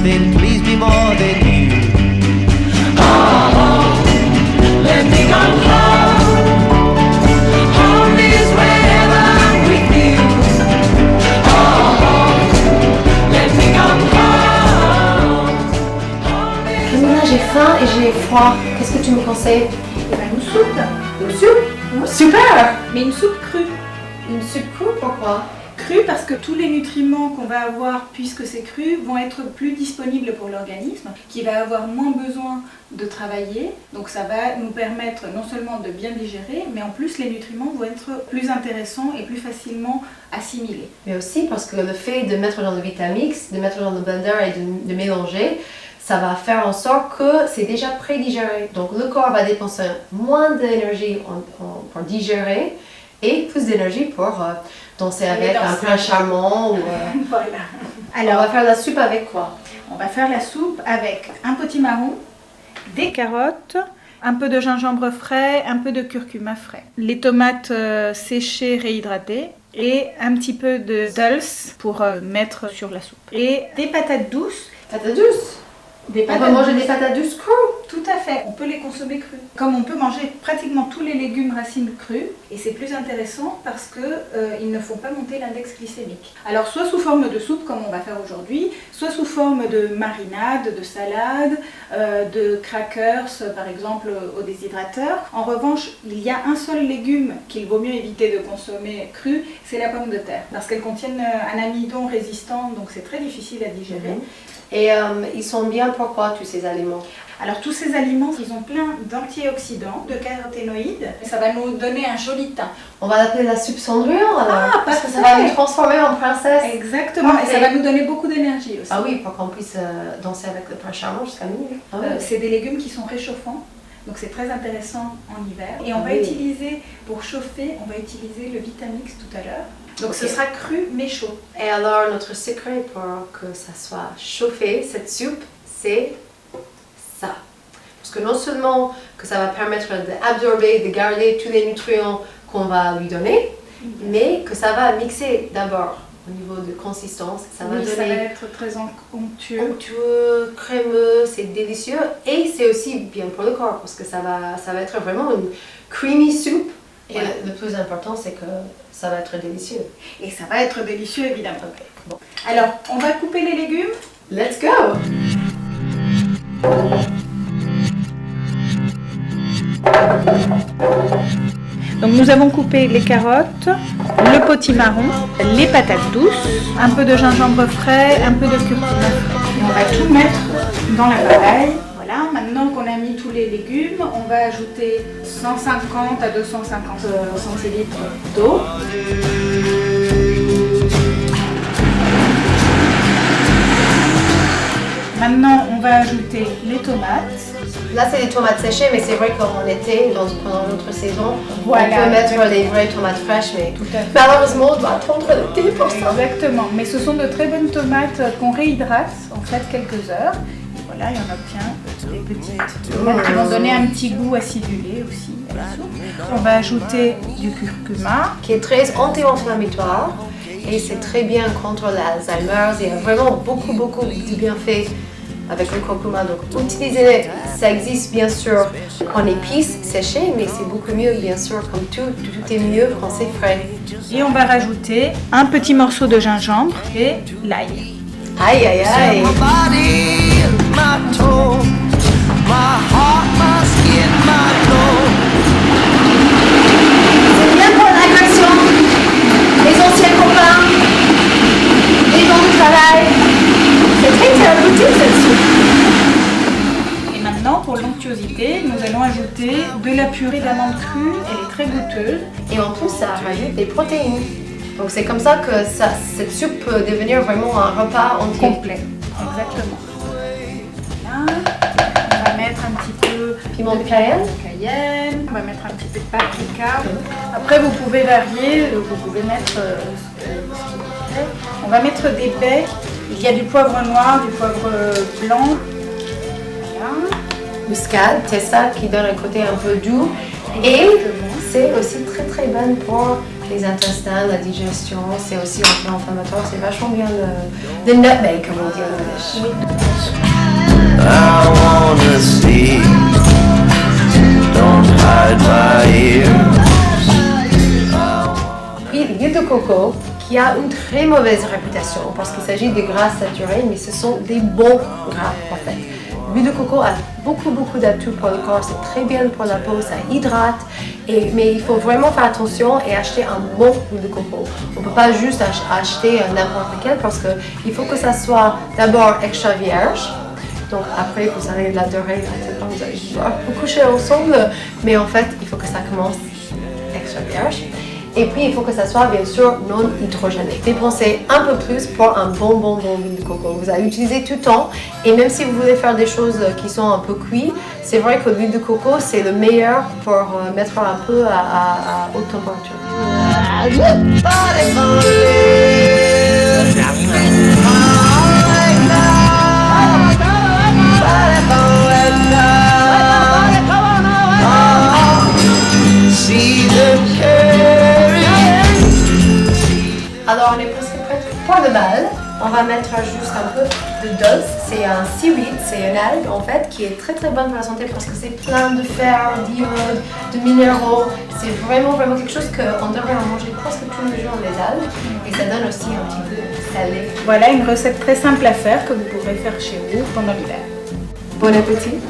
nothing please me more than you. Oh, let me come home. Home is wherever I'm with you. Oh, let me come home. Camilla, j'ai faim et j'ai froid. Qu'est-ce que tu me conseilles? Eh ben, une soupe. Une soupe? Super! Mais une soupe crue. Une soupe crue, pourquoi? Crue parce que tous les nutriments qu'on va avoir, puisque c'est cru, vont être plus disponibles pour l'organisme, qui va avoir moins besoin de travailler. Donc ça va nous permettre non seulement de bien digérer, mais en plus les nutriments vont être plus intéressants et plus facilement assimilés. Mais aussi parce que le fait de mettre dans le Vitamix, de mettre dans le blender et de mélanger, ça va faire en sorte que c'est déjà pré-digéré. Donc le corps va dépenser moins d'énergie pour digérer et plus d'énergie pour danser avec un plat charmant. Ou, Voilà. Alors, on va faire la soupe avec quoi? On va faire la soupe avec un potimarron, des carottes, un peu de gingembre frais, un peu de curcuma frais, les tomates séchées réhydratées et un petit peu de dulse pour mettre sur la soupe. Et des patates douces. Patates douces? On peut manger des patates douces crues? Tout à fait, on peut les consommer crues. Comme on peut manger pratiquement tous les légumes racines crus, et c'est plus intéressant parce qu'ils ne font pas monter l'index glycémique. Alors soit sous forme de soupe comme on va faire aujourd'hui, soit sous forme de marinade, de salade, de crackers par exemple au déshydrateur. En revanche, il y a un seul légume qu'il vaut mieux éviter de consommer cru, c'est la pomme de terre. Parce qu'elles contiennent un amidon résistant, donc c'est très difficile à digérer. Et ils sont bien pourquoi tous ces aliments? Alors tous ces aliments, ils ont plein d'antioxydants, de caroténoïdes. Ça va nous donner un joli teint. On va l'appeler la soupe Cendrillon alors. Ah, parce que ça va nous transformer en princesse. Exactement, et ça va nous donner beaucoup d'énergie aussi. Ah oui, pour qu'on puisse danser avec le prince charmant jusqu'à minuit. Ah oui. C'est des légumes qui sont réchauffants, donc c'est très intéressant en hiver. Et on va utiliser, pour chauffer, on va utiliser le Vitamix tout à l'heure. Donc ce sera cru mais chaud. Et alors notre secret pour que ça soit chauffé, cette soupe, c'est ça. Parce que non seulement que ça va permettre d'absorber, de garder tous les nutriments qu'on va lui donner, mais que ça va mixer d'abord au niveau de consistance. Ça va donner ça va être très onctueux, crémeux, c'est délicieux. Et c'est aussi bien pour le corps parce que ça va être vraiment une creamy soupe. Et voilà. Le plus important, c'est que ça va être délicieux. Et ça va être délicieux, évidemment. Okay. Bon. Alors, on va couper les légumes. Let's go! Donc, nous avons coupé les carottes, le potimarron, les patates douces, un peu de gingembre frais, un peu de curcuma frais. Et on va tout mettre dans l'appareil. Voilà, maintenant qu'on a mis tous les légumes, on va ajouter 150 à 250 centilitres d'eau. Maintenant, on va ajouter les tomates. Là, c'est des tomates séchées, mais c'est vrai qu'en été, pendant notre saison, voilà, on peut mettre des vraies tomates fraîches, mais malheureusement, on doit attendre l'été pour ça. Exactement, mais ce sont de très bonnes tomates qu'on réhydrate, en fait, quelques heures. Voilà, et on obtient des petites tomates qui vont donner un petit goût acidulé aussi à la soupe. On va ajouter du curcuma. Qui est très anti-inflammatoire et c'est très bien contre l'Alzheimer. Il y a vraiment beaucoup de bienfaits avec le curcuma. Donc utilisez-le. Ça existe bien sûr en épices séchées, mais c'est beaucoup mieux bien sûr, comme tout est mieux quand c'est frais. Et on va rajouter un petit morceau de gingembre et l'ail. Aïe aïe aïe! My toe, my heart, my skin, my glow. C'est bien pour l'agression, les anciens copains, les bons de travail. C'est très thérapeutique cette soupe. Et maintenant, pour l'onctuosité, nous allons ajouter de la purée d'amandes crues. Elle est très goûteuse. Et en plus, ça rajoute des protéines. Donc c'est comme ça que cette soupe peut devenir vraiment un repas entier. Complet. Exactement. On va mettre un petit peu piment de Cayenne. On va mettre un petit peu de paprika. Après, vous pouvez varier, vous pouvez mettre ce que vous voulez. On va mettre des baies. Il y a du poivre noir, du poivre blanc. Voilà. Muscade, Tessa qui donne un côté un peu doux. Et c'est aussi très très bonne pour les intestins, la digestion, c'est aussi anti-inflammatoire, c'est vachement bien le nutmeg, comme on dit en English. I wanna see. Don't hide my ears. Puis l'huile de coco, qui a une très mauvaise réputation parce qu'il s'agit de gras saturés, mais ce sont des bons gras en fait. L'huile de coco a beaucoup d'atouts pour le corps, c'est très bien pour la peau, ça hydrate, mais il faut vraiment faire attention et acheter un bon huile de coco. On ne peut pas juste acheter n'importe lequel parce qu'il faut que ça soit d'abord extra vierge. Donc après, vous allez l'adorer, quand vous allez pouvoir vous coucher ensemble, mais en fait, il faut que ça commence extra vierge. Et puis, il faut que ça soit bien sûr non hydrogéné. Dépensez un peu plus pour un bon huile de coco. Vous allez l'utiliser tout le temps. Et même si vous voulez faire des choses qui sont un peu cuites, c'est vrai que l'huile de coco, c'est le meilleur pour mettre un peu à haute température. Alors on est presque prêt pour le bal. On va mettre juste un peu de dulse. C'est un seaweed, c'est une algue en fait qui est très bonne pour la santé parce que c'est plein de fer, d'iode, de minéraux. C'est vraiment quelque chose qu'on devrait en manger presque tous les jours, les algues. Et ça donne aussi un petit peu salé. Voilà une recette très simple à faire que vous pourrez faire chez vous pendant l'hiver. Bon appétit!